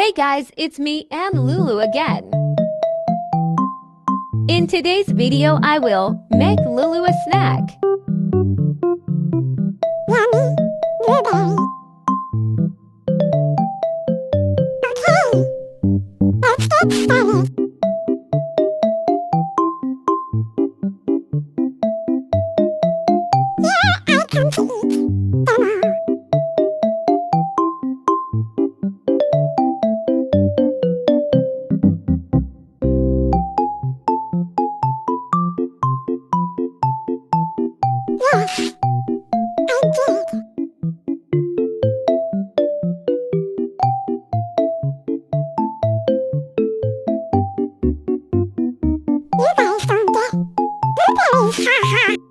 Hey guys, it's me and Lulu again. In today's video, I will make Lulu a snack. Yummy blueberry. Okay, let's get started. Here I come to eat dinner. Yes, I did. You guys don't get blueberries, haha.